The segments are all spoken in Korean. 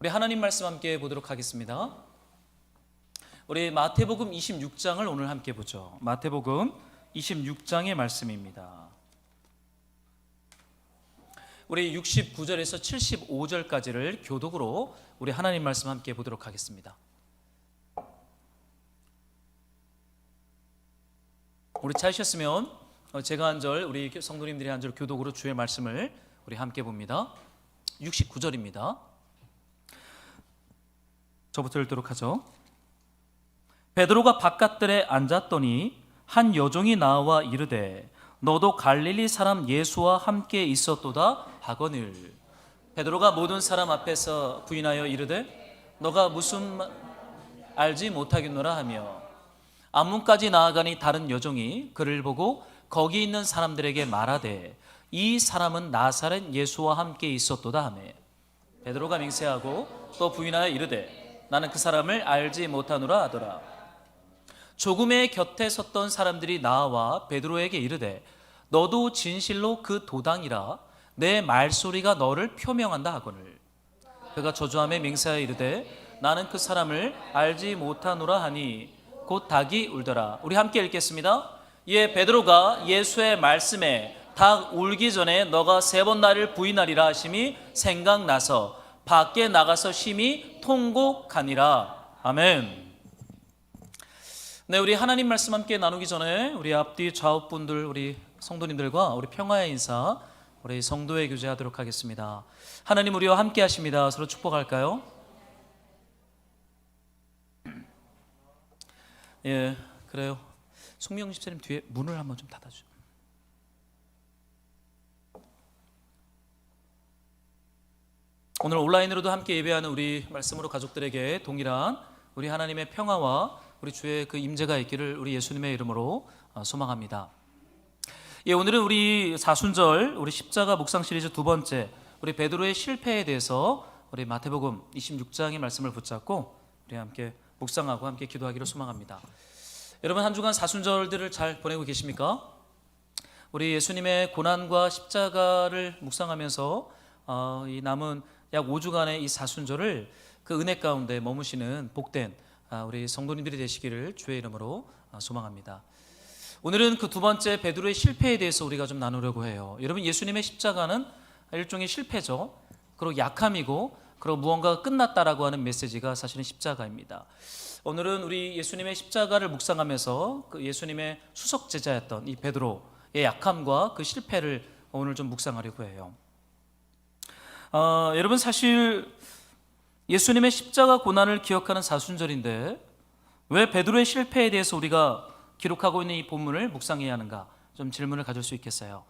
우리 하나님 말씀 함께 보도록 하겠습니다. 우리 마태복음 26장을 오늘 함께 보죠. 마태복음 26장의 말씀입니다. 우리 69절에서 75절까지를 교독으로 우리 하나님 말씀 함께 보도록 하겠습니다. 우리 찾으셨으면 제가 한 절, 우리 성도님들이 한 절 교독으로 주의 말씀을 우리 함께 봅니다. 69절입니다. 저부터 읽도록 하죠. 베드로가 바깥들에 앉았더니 한 여종이 나와 이르되 너도 갈릴리 사람 예수와 함께 있었도다 하거늘. 베드로가 모든 사람 앞에서 부인하여 이르되 너가 무슨 알지 못하겠노라 하며 앞문까지 나아가니 다른 여종이 그를 보고 거기 있는 사람들에게 말하되 이 사람은 나사렛 예수와 함께 있었도다 하며 베드로가 맹세하고 또 부인하여 이르되 나는 그 사람을 알지 못하노라 하더라. 조금의 곁에 섰던 사람들이 나와 베드로에게 이르되 너도 진실로 그 도당이라 내 말소리가 너를 표명한다 하거늘. 그가 저주하며 맹세하여 이르되 나는 그 사람을 알지 못하노라 하니 곧 닭이 울더라. 우리 함께 읽겠습니다. 베드로가 예수의 말씀에 닭 울기 전에 너가 3번 나를 부인하리라 하심이 생각나서 밖에 나가서 심히 통곡하니라. 아멘. 네, 우리 하나님 말씀 함께 나누기 전에 우리 앞뒤 좌우분들, 우리 성도님들과 우리 평화의 인사, 우리 성도의 교제하도록 하겠습니다. 하나님 우리와 함께 하십니다. 서로 축복할까요? 예, 그래요. 송명 집사님 뒤에 문을 한번 좀 닫아주죠. 오늘 온라인으로도 함께 예배하는 우리 말씀으로 가족들에게 동일한 우리 하나님의 평화와 우리 주의 그 임재가 있기를 우리 예수님의 이름으로 소망합니다. 예, 오늘은 우리 사순절 우리 십자가 묵상 시리즈 두 번째 우리 베드로의 실패에 대해서 우리 마태복음 26장의 말씀을 붙잡고 우리 함께 묵상하고 함께 기도하기를 소망합니다. 여러분 한 주간 사순절들을 잘 보내고 계십니까? 우리 예수님의 고난과 십자가를 묵상하면서 이 남은 약 5주간의 이 사순절을 그 은혜 가운데 머무시는 복된 우리 성도님들이 되시기를 주의 이름으로 소망합니다. 오늘은 그 두 번째 베드로의 실패에 대해서 우리가 좀 나누려고 해요. 여러분 예수님의 십자가는 일종의 실패죠. 그리고 약함이고 그리고 무언가가 끝났다라고 하는 메시지가 사실은 십자가입니다. 오늘은 우리 예수님의 십자가를 묵상하면서 그 예수님의 수석 제자였던 이 베드로의 약함과 그 실패를 오늘 좀 묵상하려고 해요. 여러분 사실 예수님의 십자가 고난을 기억하는 사순절인데 왜 베드로의 실패에 대해서 우리가 기록하고 있는 이 본문을 묵상해야 하는가 좀 질문을 가질 수 있겠어요.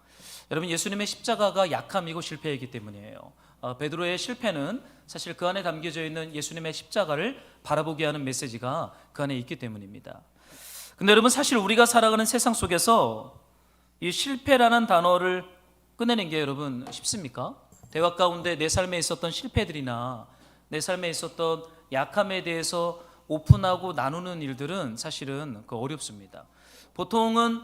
여러분 예수님의 십자가가 약함이고 실패이기 때문이에요. 베드로의 실패는 사실 그 안에 담겨져 있는 예수님의 십자가를 바라보게 하는 메시지가 그 안에 있기 때문입니다. 근데 여러분 사실 우리가 살아가는 세상 속에서 이 실패라는 단어를 꺼내는 게 여러분 쉽습니까? 대화 가운데 내 삶에 있었던 실패들이나 내 삶에 있었던 약함에 대해서 오픈하고 나누는 일들은 사실은 어렵습니다. 보통은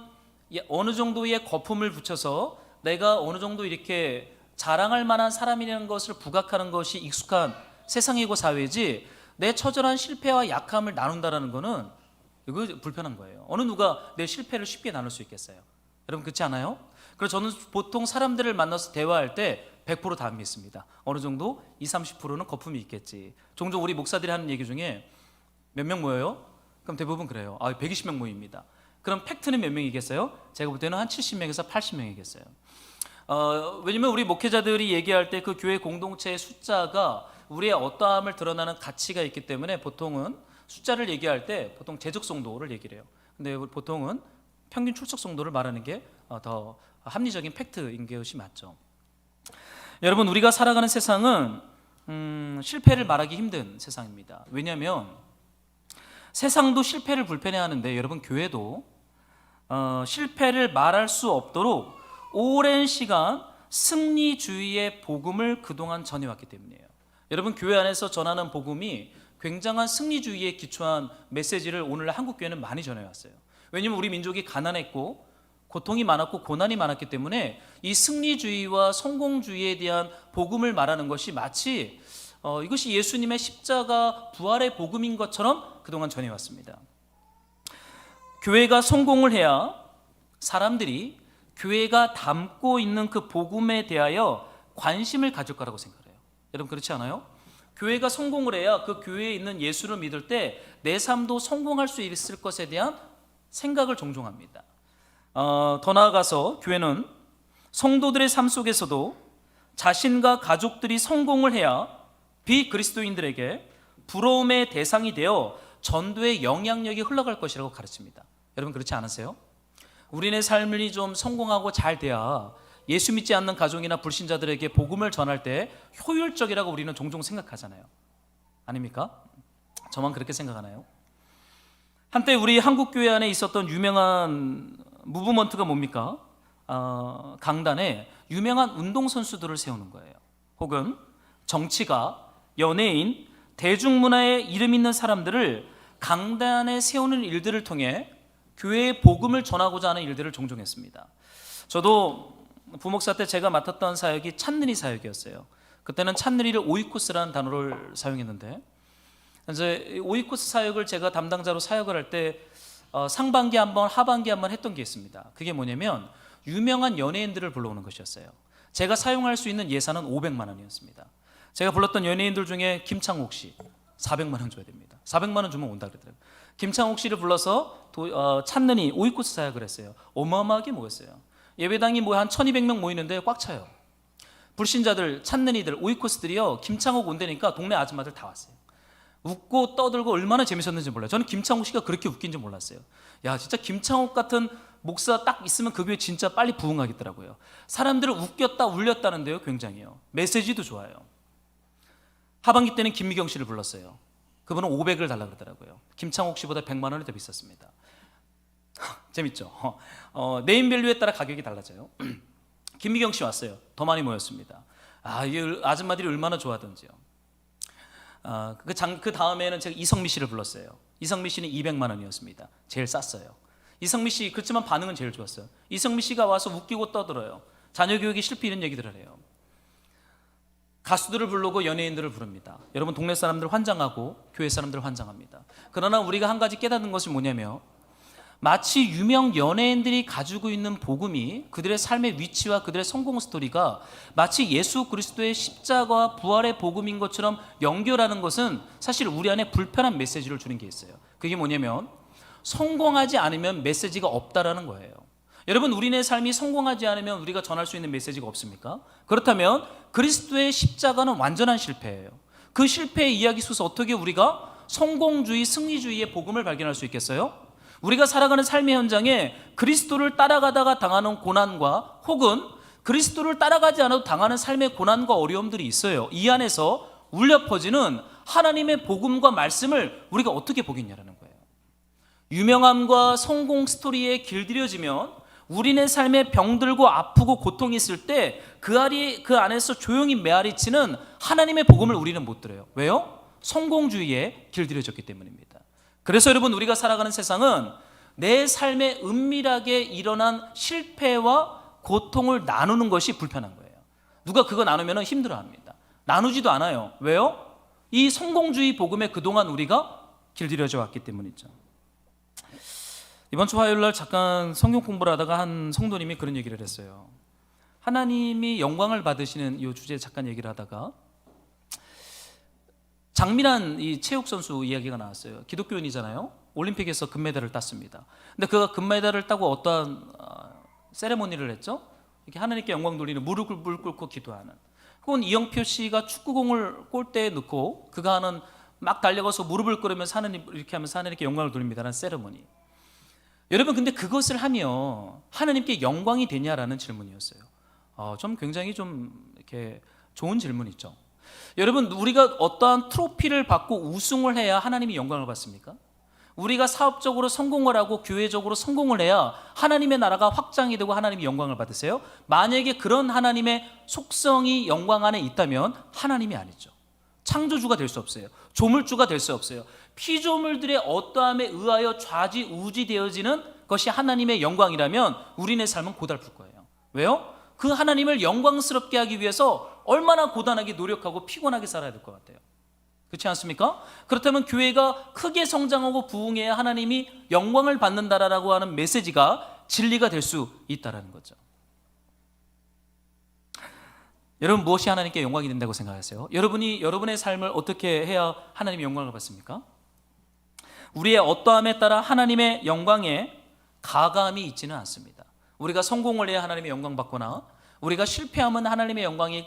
어느 정도의 거품을 붙여서 내가 어느 정도 이렇게 자랑할 만한 사람이라는 것을 부각하는 것이 익숙한 세상이고 사회지 내 처절한 실패와 약함을 나눈다라는 것은 이거 불편한 거예요. 어느 누가 내 실패를 쉽게 나눌 수 있겠어요? 여러분 그렇지 않아요? 그래서 저는 보통 사람들을 만나서 대화할 때 100% 다 믿습니다. 어느 정도 20-30%는 거품이 있겠지. 종종 우리 목사들이 하는 얘기 중에 몇 명 모여요? 그럼 대부분 그래요. 120명 모입니다. 그럼 팩트는 몇 명이겠어요? 제가 볼 때는 한 70명에서 80명이겠어요. 왜냐면 우리 목회자들이 얘기할 때 그 교회 공동체의 숫자가 우리의 어떠함을 드러나는 가치가 있기 때문에 보통은 숫자를 얘기할 때 보통 재적 성도를 얘기를 해요. 근데 보통은 평균 출석 성도를 말하는 게 더 합리적인 팩트인 것이 맞죠. 여러분 우리가 살아가는 세상은 실패를 말하기 힘든 세상입니다. 왜냐하면 세상도 실패를 불편해하는데 여러분 교회도 실패를 말할 수 없도록 오랜 시간 승리주의의 복음을 그동안 전해왔기 때문이에요. 여러분 교회 안에서 전하는 복음이 굉장한 승리주의에 기초한 메시지를 오늘 한국 교회는 많이 전해왔어요. 왜냐하면 우리 민족이 가난했고 고통이 많았고 고난이 많았기 때문에 이 승리주의와 성공주의에 대한 복음을 말하는 것이 마치 이것이 예수님의 십자가 부활의 복음인 것처럼 그동안 전해왔습니다. 교회가 성공을 해야 사람들이 교회가 담고 있는 그 복음에 대하여 관심을 가질 거라고 생각해요. 여러분 그렇지 않아요? 교회가 성공을 해야 그 교회에 있는 예수를 믿을 때 내 삶도 성공할 수 있을 것에 대한 생각을 종종 합니다. 더 나아가서 교회는 성도들의 삶 속에서도 자신과 가족들이 성공을 해야 비그리스도인들에게 부러움의 대상이 되어 전도의 영향력이 흘러갈 것이라고 가르칩니다. 여러분 그렇지 않으세요? 우리네 삶이 좀 성공하고 잘 돼야 예수 믿지 않는 가족이나 불신자들에게 복음을 전할 때 효율적이라고 우리는 종종 생각하잖아요. 아닙니까? 저만 그렇게 생각하나요? 한때 우리 한국교회 안에 있었던 유명한 무브먼트가 뭡니까? 강단에 유명한 운동선수들을 세우는 거예요. 혹은 정치가, 연예인, 대중문화에 이름 있는 사람들을 강단에 세우는 일들을 통해 교회의 복음을 전하고자 하는 일들을 종종 했습니다. 저도 부목사 때 제가 맡았던 사역이 찬느리 사역이었어요. 그때는 찬느리를 오이코스라는 단어를 사용했는데, 이제 오이코스 사역을 제가 담당자로 사역을 할 때 상반기 한번 하반기 한번 했던 게 있습니다. 그게 뭐냐면 유명한 연예인들을 불러오는 것이었어요. 제가 사용할 수 있는 예산은 500만 원이었습니다. 제가 불렀던 연예인들 중에 김창옥 씨 400만 원 줘야 됩니다. 400만 원 주면 온다 그러더라고요. 김창옥 씨를 불러서 찬느니 오이코스 사역을 했어요. 어마어마하게 모였어요. 예배당이 한 1200명 모이는데 꽉 차요. 불신자들, 찬느니들, 오이코스들이요 김창옥 온다니까 동네 아줌마들 다 왔어요. 웃고 떠들고 얼마나 재밌었는지 몰라요. 저는 김창옥 씨가 그렇게 웃긴지 몰랐어요. 야, 진짜 김창옥 같은 목사 딱 있으면 그 교회 진짜 빨리 부흥하겠더라고요. 사람들을 웃겼다 울렸다는데요, 굉장히요. 메시지도 좋아요. 하반기 때는 김미경 씨를 불렀어요. 그분은 500을 달라 그러더라고요. 김창옥 씨보다 100만 원이 더 비쌌습니다. 재밌죠? 네임밸류에 따라 가격이 달라져요. 김미경 씨 왔어요. 더 많이 모였습니다. 이 아줌마들이 얼마나 좋아하던지요. 그 다음에는 제가 이성미 씨를 불렀어요. 이성미 씨는 200만 원이었습니다. 제일 쌌어요. 이성미 씨 그렇지만 반응은 제일 좋았어요. 이성미 씨가 와서 웃기고 떠들어요. 자녀 교육이 실패 이런 얘기들을 해요. 가수들을 부르고 연예인들을 부릅니다. 여러분 동네 사람들 환장하고 교회 사람들 환장합니다. 그러나 우리가 한 가지 깨닫는 것이 뭐냐면 마치 유명 연예인들이 가지고 있는 복음이 그들의 삶의 위치와 그들의 성공 스토리가 마치 예수 그리스도의 십자가와 부활의 복음인 것처럼 연결하는 것은 사실 우리 안에 불편한 메시지를 주는 게 있어요. 그게 뭐냐면 성공하지 않으면 메시지가 없다라는 거예요. 여러분 우리네 삶이 성공하지 않으면 우리가 전할 수 있는 메시지가 없습니까? 그렇다면 그리스도의 십자가는 완전한 실패예요. 그 실패의 이야기 속에서 어떻게 우리가 성공주의, 승리주의의 복음을 발견할 수 있겠어요? 우리가 살아가는 삶의 현장에 그리스도를 따라가다가 당하는 고난과 혹은 그리스도를 따라가지 않아도 당하는 삶의 고난과 어려움들이 있어요. 이 안에서 울려 퍼지는 하나님의 복음과 말씀을 우리가 어떻게 보겠냐라는 거예요. 유명함과 성공 스토리에 길들여지면 우리네 삶에 병들고 아프고 고통이 있을 때 그 안에서 조용히 메아리치는 하나님의 복음을 우리는 못 들어요. 왜요? 성공주의에 길들여졌기 때문입니다. 그래서 여러분 우리가 살아가는 세상은 내 삶에 은밀하게 일어난 실패와 고통을 나누는 것이 불편한 거예요. 누가 그거 나누면 힘들어합니다. 나누지도 않아요. 왜요? 이 성공주의 복음에 그동안 우리가 길들여져 왔기 때문이죠. 이번 주 화요일 날 잠깐 성경 공부를 하다가 한 성도님이 그런 얘기를 했어요. 하나님이 영광을 받으시는 이 주제에 잠깐 얘기를 하다가 장민환 이 체육 선수 이야기가 나왔어요. 기독교인이잖아요. 올림픽에서 금메달을 땄습니다. 근데 그가 금메달을 따고 어떠한 세레모니를 했죠? 이렇게 하나님께 영광 돌리는 무릎을 꿇고 기도하는. 혹은 이영표 씨가 축구공을 골대에 넣고 그가 하는 막 달려가서 무릎을 꿇으면서 하나님 이렇게 하면서 하나님께 영광을 돌립니다라는 세레모니. 여러분 근데 그것을 하며 하나님께 영광이 되냐라는 질문이었어요. 좀 굉장히 좀 이렇게 좋은 질문이죠. 여러분 우리가 어떠한 트로피를 받고 우승을 해야 하나님이 영광을 받습니까? 우리가 사업적으로 성공을 하고 교회적으로 성공을 해야 하나님의 나라가 확장이 되고 하나님이 영광을 받으세요? 만약에 그런 하나님의 속성이 영광 안에 있다면 하나님이 아니죠. 창조주가 될 수 없어요. 조물주가 될 수 없어요. 피조물들의 어떠함에 의하여 좌지우지되어지는 것이 하나님의 영광이라면 우리네 삶은 고달플 거예요. 왜요? 그 하나님을 영광스럽게 하기 위해서 얼마나 고단하게 노력하고 피곤하게 살아야 될 것 같아요. 그렇지 않습니까? 그렇다면 교회가 크게 성장하고 부흥해야 하나님이 영광을 받는다라고 하는 메시지가 진리가 될 수 있다는 거죠. 여러분, 무엇이 하나님께 영광이 된다고 생각하세요? 여러분이 여러분의 삶을 어떻게 해야 하나님의 영광을 받습니까? 우리의 어떠함에 따라 하나님의 영광에 가감이 있지는 않습니다. 우리가 성공을 해야 하나님의 영광 받거나 우리가 실패하면 하나님의 영광이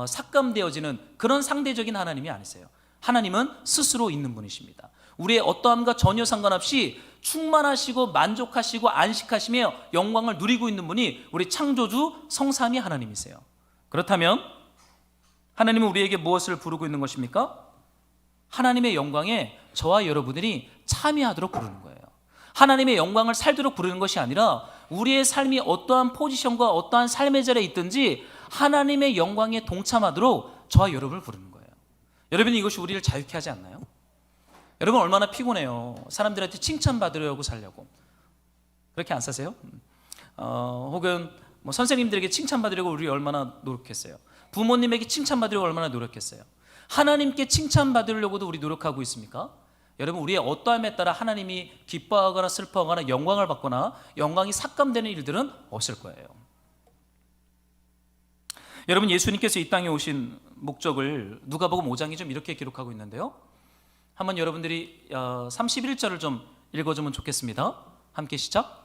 삭감되어지는 그런 상대적인 하나님이 아니세요. 하나님은 스스로 있는 분이십니다. 우리의 어떠함과 전혀 상관없이 충만하시고 만족하시고 안식하시며 영광을 누리고 있는 분이 우리 창조주 성삼위 하나님이세요. 그렇다면 하나님은 우리에게 무엇을 부르고 있는 것입니까? 하나님의 영광에 저와 여러분들이 참여하도록 부르는 거예요. 하나님의 영광을 살도록 부르는 것이 아니라 우리의 삶이 어떠한 포지션과 어떠한 삶의 자리에 있든지 하나님의 영광에 동참하도록 저와 여러분을 부르는 거예요. 여러분, 이것이 우리를 자유케 하지 않나요? 여러분, 얼마나 피곤해요. 사람들한테 칭찬받으려고 살려고. 그렇게 안 사세요? 혹은 선생님들에게 칭찬받으려고 우리 얼마나 노력했어요. 부모님에게 칭찬받으려고 얼마나 노력했어요. 하나님께 칭찬받으려고도 우리 노력하고 있습니까? 여러분, 우리의 어떠함에 따라 하나님이 기뻐하거나 슬퍼하거나 영광을 받거나 영광이 삭감되는 일들은 없을 거예요. 여러분, 예수님께서 이 땅에 오신 목적을 누가복음 5장이 좀 이렇게 기록하고 있는데요. 한번 여러분들이 31절을 좀 읽어주면 좋겠습니다. 함께 시작.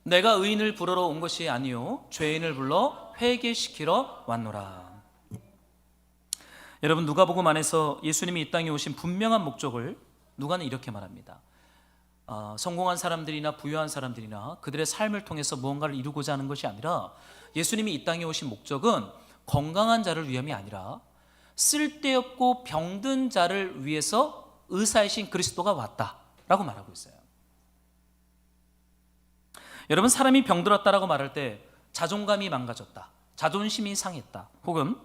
내가 의인을 부르러 온 것이 아니요 죄인을 불러 회개시키러 왔노라. 여러분, 누가복음 안에서 예수님이 이 땅에 오신 분명한 목적을 누가는 이렇게 말합니다. 성공한 사람들이나 부유한 사람들이나 그들의 삶을 통해서 무언가를 이루고자 하는 것이 아니라 예수님이 이 땅에 오신 목적은 건강한 자를 위함이 아니라 쓸데없고 병든 자를 위해서 의사이신 그리스도가 왔다라고 말하고 있어요. 여러분, 사람이 병들었다라고 말할 때 자존감이 망가졌다, 자존심이 상했다, 혹은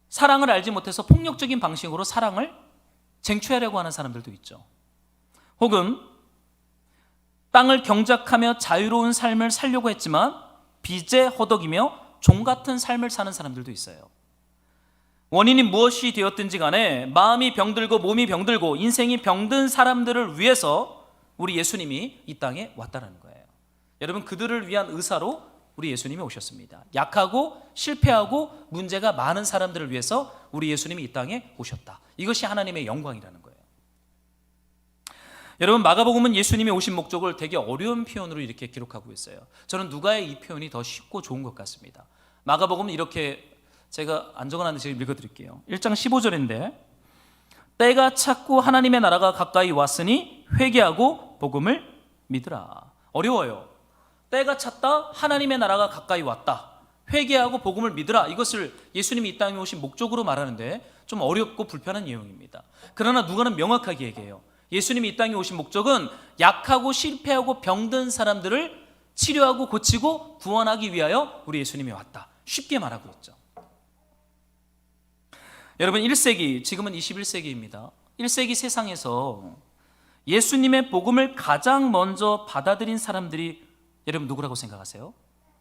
사랑을 알지 못해서 폭력적인 방식으로 사랑을 쟁취하려고 하는 사람들도 있죠. 혹은 땅을 경작하며 자유로운 삶을 살려고 했지만 빚에 허덕이며 종 같은 삶을 사는 사람들도 있어요. 원인이 무엇이 되었든지 간에 마음이 병들고 몸이 병들고 인생이 병든 사람들을 위해서 우리 예수님이 이 땅에 왔다는 거예요. 여러분, 그들을 위한 의사로 우리 예수님이 오셨습니다. 약하고 실패하고 문제가 많은 사람들을 위해서 우리 예수님이 이 땅에 오셨다. 이것이 하나님의 영광이라는 거예요. 여러분, 마가복음은 예수님이 오신 목적을 되게 어려운 표현으로 이렇게 기록하고 있어요. 저는 누가의 이 표현이 더 쉽고 좋은 것 같습니다. 마가복음은 이렇게, 제가 안 적어놨는데 제가 읽어드릴게요. 1장 15절인데 때가 찼고 하나님의 나라가 가까이 왔으니 회개하고 복음을 믿으라. 어려워요. 때가 찼다, 하나님의 나라가 가까이 왔다, 회개하고 복음을 믿으라. 이것을 예수님이 이 땅에 오신 목적으로 말하는데 좀 어렵고 불편한 내용입니다. 그러나 누가는 명확하게 얘기해요. 예수님이 이 땅에 오신 목적은 약하고 실패하고 병든 사람들을 치료하고 고치고 구원하기 위하여 우리 예수님이 왔다. 쉽게 말하고 있죠. 여러분, 1세기, 지금은 21세기입니다. 1세기 세상에서 예수님의 복음을 가장 먼저 받아들인 사람들이 여러분 누구라고 생각하세요?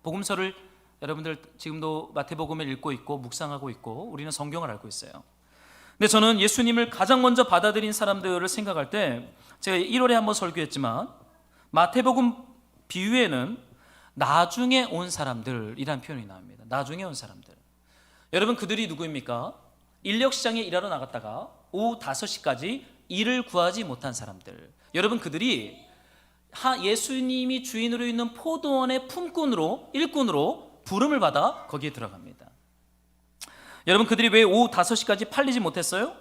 복음서를 여러분들 지금도 마태복음을 읽고 있고 묵상하고 있고 우리는 성경을 알고 있어요. 근데 저는 예수님을 가장 먼저 받아들인 사람들을 생각할 때, 제가 1월에 한번 설교했지만 마태복음 비유에는 나중에 온 사람들이라는 표현이 나옵니다. 나중에 온 사람들. 여러분, 그들이 누구입니까? 인력시장에 일하러 나갔다가 오후 5시까지 일을 구하지 못한 사람들. 여러분, 그들이 예수님이 주인으로 있는 포도원의 품꾼으로, 일꾼으로 부름을 받아 거기에 들어갑니다. 여러분, 그들이 왜 오후 5시까지 팔리지 못했어요?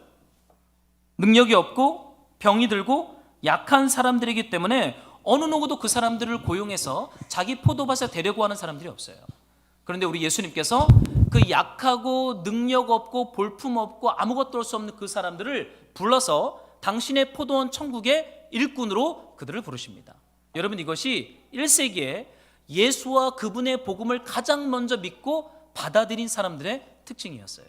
능력이 없고 병이 들고 약한 사람들이기 때문에 어느 누구도 그 사람들을 고용해서 자기 포도밭에 데려고 하는 사람들이 없어요. 그런데 우리 예수님께서 그 약하고 능력 없고 볼품 없고 아무것도 할 수 없는 그 사람들을 불러서 당신의 포도원 천국의 일꾼으로 그들을 부르십니다. 여러분, 이것이 1세기에 예수와 그분의 복음을 가장 먼저 믿고 받아들인 사람들의 특징이었어요.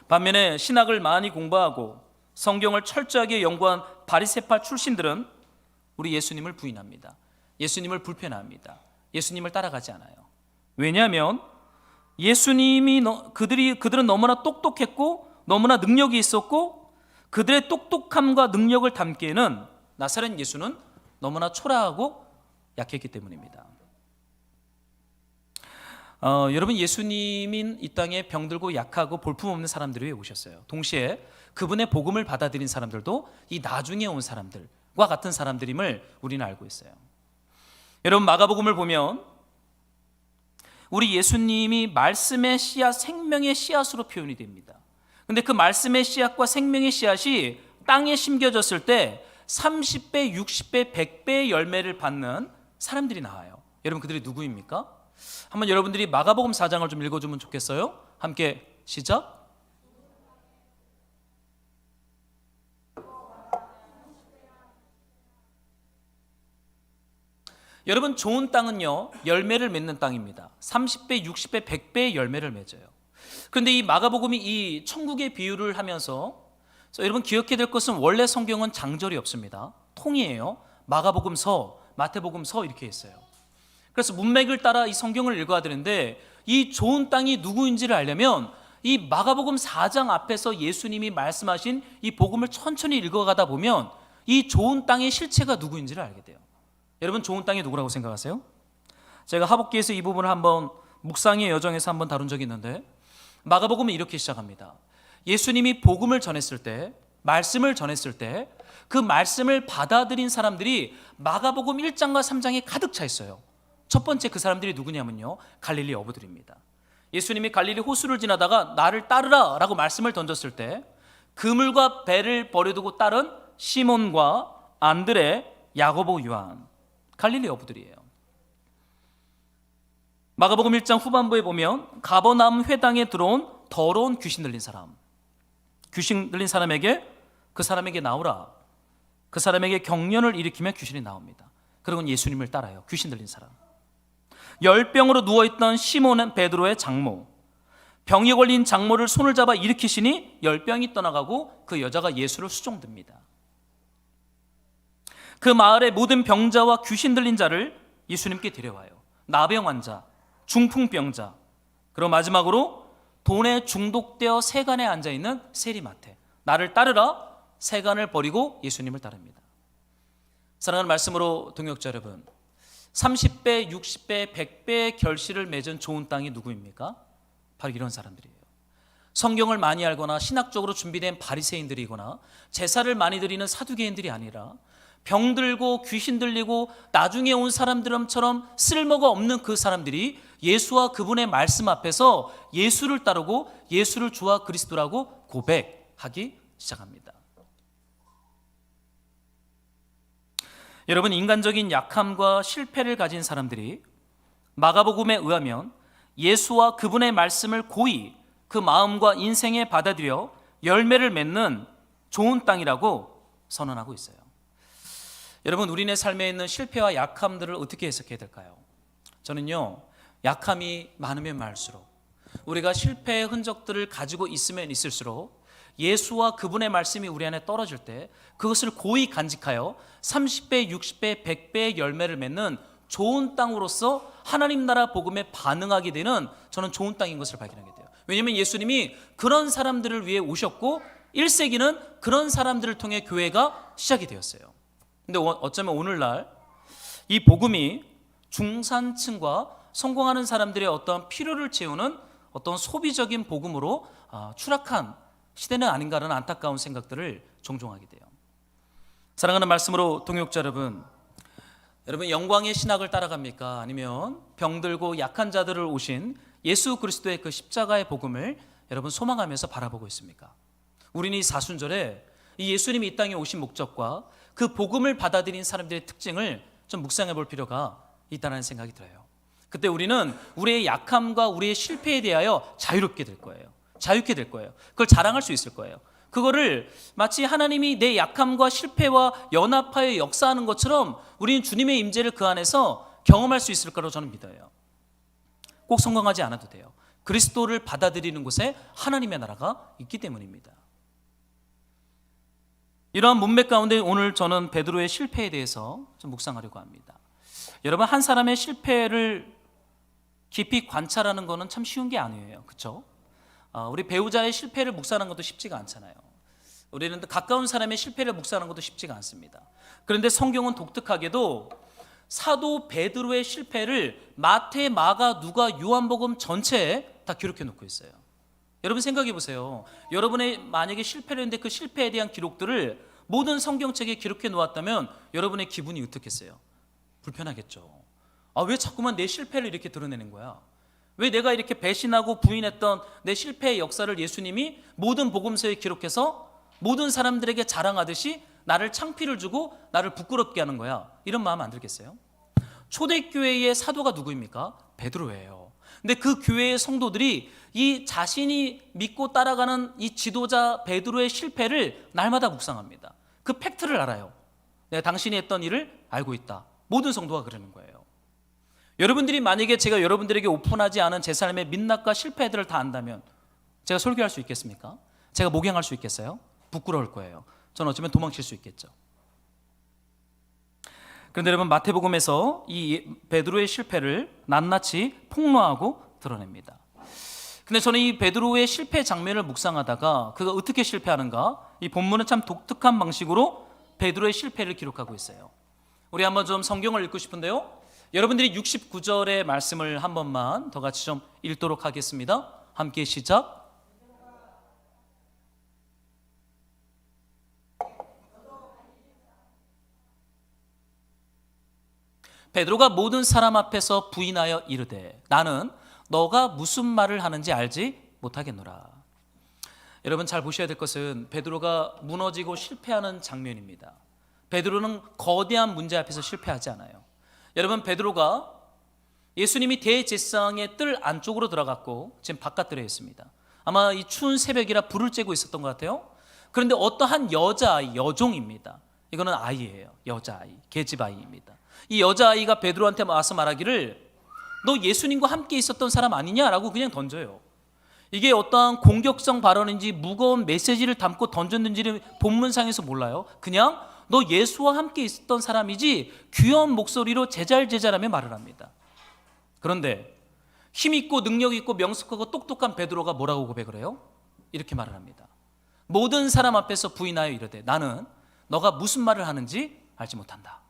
반면에 신학을 많이 공부하고 성경을 철저하게 연구한 바리새파 출신들은 우리 예수님을 부인합니다. 예수님을 불편해합니다. 예수님을 따라가지 않아요. 왜냐하면 그들은 너무나 똑똑했고 너무나 능력이 있었고, 그들의 똑똑함과 능력을 담기에는 나사렛 예수는 너무나 초라하고 약했기 때문입니다. 여러분, 예수님인 이 땅에 병들고 약하고 볼품없는 사람들이 오셨어요. 동시에 그분의 복음을 받아들인 사람들도 이 나중에 온 사람들과 같은 사람들임을 우리는 알고 있어요. 여러분, 마가복음을 보면 우리 예수님이 말씀의 씨앗, 생명의 씨앗으로 표현이 됩니다. 근데 그 말씀의 씨앗과 생명의 씨앗이 땅에 심겨졌을 때 30배, 60배, 100배의 열매를 받는 사람들이 나와요. 여러분, 그들이 누구입니까? 한번 여러분들이 마가복음 4장을 좀 읽어주면 좋겠어요. 함께 시작. 여러분, 좋은 땅은요, 열매를 맺는 땅입니다. 30배, 60배, 100배의 열매를 맺어요. 그런데 이 마가복음이 이 천국의 비유를 하면서, 여러분 기억해야 될 것은 원래 성경은 장절이 없습니다. 통이에요. 마가복음서, 마태복음서 이렇게 했어요. 그래서 문맥을 따라 이 성경을 읽어야 되는데, 이 좋은 땅이 누구인지를 알려면 이 마가복음 4장 앞에서 예수님이 말씀하신 이 복음을 천천히 읽어가다 보면 이 좋은 땅의 실체가 누구인지를 알게 돼요. 여러분, 좋은 땅이 누구라고 생각하세요? 제가 하복기에서 이 부분을 한번 묵상의 여정에서 한번 다룬 적이 있는데, 마가복음은 이렇게 시작합니다. 예수님이 복음을 전했을 때, 말씀을 전했을 때 그 말씀을 받아들인 사람들이 마가복음 1장과 3장에 가득 차 있어요. 첫 번째 그 사람들이 누구냐면요, 갈릴리 어부들입니다. 예수님이 갈릴리 호수를 지나다가 나를 따르라 라고 말씀을 던졌을 때 그물과 배를 버려두고 따른 시몬과 안드레, 야고보, 요한, 갈릴리 어부들이에요. 마가복음 1장 후반부에 보면 가버나움 회당에 들어온 더러운 귀신 들린 사람, 귀신 들린 사람에게 그 사람에게 나오라, 그 사람에게 경련을 일으키며 귀신이 나옵니다. 그리고 예수님을 따라요. 귀신 들린 사람. 열병으로 누워있던 시몬 베드로의 장모, 병에 걸린 장모를 손을 잡아 일으키시니 열병이 떠나가고 그 여자가 예수를 수종듭니다. 그 마을의 모든 병자와 귀신 들린 자를 예수님께 데려와요. 나병 환자, 중풍병자, 그리고 마지막으로 돈에 중독되어 세간에 앉아있는 세리마태, 나를 따르라, 세간을 버리고 예수님을 따릅니다. 사랑하는 말씀으로 동역자 여러분, 30배, 60배, 100배의 결실을 맺은 좋은 땅이 누구입니까? 바로 이런 사람들이에요. 성경을 많이 알거나 신학적으로 준비된 바리새인들이거나 제사를 많이 드리는 사두개인들이 아니라 병들고 귀신 들리고 나중에 온 사람들처럼 쓸모가 없는 그 사람들이 예수와 그분의 말씀 앞에서 예수를 따르고 예수를 주와 그리스도라고 고백하기 시작합니다. 여러분, 인간적인 약함과 실패를 가진 사람들이 마가복음에 의하면 예수와 그분의 말씀을 고이 그 마음과 인생에 받아들여 열매를 맺는 좋은 땅이라고 선언하고 있어요. 여러분, 우리네 삶에 있는 실패와 약함들을 어떻게 해석해야 될까요? 저는요, 약함이 많으면 많을수록, 우리가 실패의 흔적들을 가지고 있으면 있을수록 예수와 그분의 말씀이 우리 안에 떨어질 때 그것을 고이 간직하여 30배, 60배, 100배의 열매를 맺는 좋은 땅으로서 하나님 나라 복음에 반응하게 되는, 저는 좋은 땅인 것을 발견하게 돼요. 왜냐하면 예수님이 그런 사람들을 위해 오셨고 1세기는 그런 사람들을 통해 교회가 시작이 되었어요. 근데 어쩌면 오늘날 이 복음이 중산층과 성공하는 사람들의 어떤 필요를 채우는 어떤 소비적인 복음으로 추락한 시대는 아닌가라는 안타까운 생각들을 종종 하게 돼요. 사랑하는 말씀으로 동역자 여러분, 영광의 신학을 따라갑니까? 아니면 병들고 약한 자들을 오신 예수 그리스도의 그 십자가의 복음을 여러분 소망하면서 바라보고 있습니까? 우리는 이 사순절에 이 예수님이 이 땅에 오신 목적과 그 복음을 받아들인 사람들의 특징을 좀 묵상해 볼 필요가 있다는 생각이 들어요. 그때 우리는 우리의 약함과 우리의 실패에 대하여 자유롭게 될 거예요. 자유롭게 될 거예요. 그걸 자랑할 수 있을 거예요. 그거를 마치 하나님이 내 약함과 실패와 연합하여 역사하는 것처럼 우리는 주님의 임재를 그 안에서 경험할 수 있을 거라고 저는 믿어요. 꼭 성공하지 않아도 돼요. 그리스도를 받아들이는 곳에 하나님의 나라가 있기 때문입니다. 이러한 문맥 가운데 오늘 저는 베드로의 실패에 대해서 좀 묵상하려고 합니다. 여러분, 한 사람의 실패를 깊이 관찰하는 것은 참 쉬운 게 아니에요. 그렇죠? 우리 배우자의 실패를 묵상하는 것도 쉽지가 않잖아요. 우리는 가까운 사람의 실패를 묵상하는 것도 쉽지가 않습니다. 그런데 성경은 독특하게도 사도 베드로의 실패를 마태, 마가, 누가, 요한복음 전체에 다 기록해 놓고 있어요. 여러분 생각해 보세요. 여러분의 만약에 실패를 했는데 그 실패에 대한 기록들을 모든 성경책에 기록해 놓았다면 여러분의 기분이 어떻겠어요? 불편하겠죠. 왜 자꾸만 내 실패를 이렇게 드러내는 거야? 왜 내가 이렇게 배신하고 부인했던 내 실패의 역사를 예수님이 모든 복음서에 기록해서 모든 사람들에게 자랑하듯이 나를 창피를 주고 나를 부끄럽게 하는 거야? 이런 마음 안 들겠어요? 초대교회의 사도가 누구입니까? 베드로예요. 근데 그 교회의 성도들이 이 자신이 믿고 따라가는 이 지도자 베드로의 실패를 날마다 묵상합니다. 그 팩트를 알아요. 내가 당신이 했던 일을 알고 있다. 모든 성도가 그러는 거예요. 여러분들이 만약에 제가 여러분들에게 오픈하지 않은 제 삶의 민낯과 실패들을 다 안다면 제가 설교할 수 있겠습니까? 제가 목양할 수 있겠어요? 부끄러울 거예요. 저는 어쩌면 도망칠 수 있겠죠. 그런데 여러분, 마태복음에서 이 베드로의 실패를 낱낱이 폭로하고 드러냅니다. 근데 저는 이 베드로의 실패 장면을 묵상하다가 그가 어떻게 실패하는가, 이 본문은 참 독특한 방식으로 베드로의 실패를 기록하고 있어요. 우리 한번 좀 성경을 읽고 싶은데요, 여러분들이 69절의 말씀을 한 번만 더 같이 좀 읽도록 하겠습니다. 함께 시작. 베드로가 모든 사람 앞에서 부인하여 이르되 나는 너가 무슨 말을 하는지 알지 못하겠노라. 여러분 잘 보셔야 될 것은 베드로가 무너지고 실패하는 장면입니다. 베드로는 거대한 문제 앞에서 실패하지 않아요. 여러분, 베드로가 예수님이 대제사장의 뜰 안쪽으로 들어갔고 지금 바깥들에 있습니다. 아마 이 추운 새벽이라 불을 쬐고 있었던 것 같아요. 그런데 어떠한 여자아이, 여종입니다. 이거는 아이예요. 여자아이, 계집아이입니다. 이 여자아이가 베드로한테 와서 말하기를 너 예수님과 함께 있었던 사람 아니냐라고 그냥 던져요. 이게 어떠한 공격성 발언인지 무거운 메시지를 담고 던졌는지는 본문상에서 몰라요. 그냥 너 예수와 함께 있었던 사람이지, 귀여운 목소리로 제잘제잘하며 말을 합니다. 그런데 힘있고 능력있고 명석하고 똑똑한 베드로가 뭐라고 고백을 해요? 이렇게 말을 합니다. 모든 사람 앞에서 부인하여 이르되 나는 너가 무슨 말을 하는지 알지 못한다.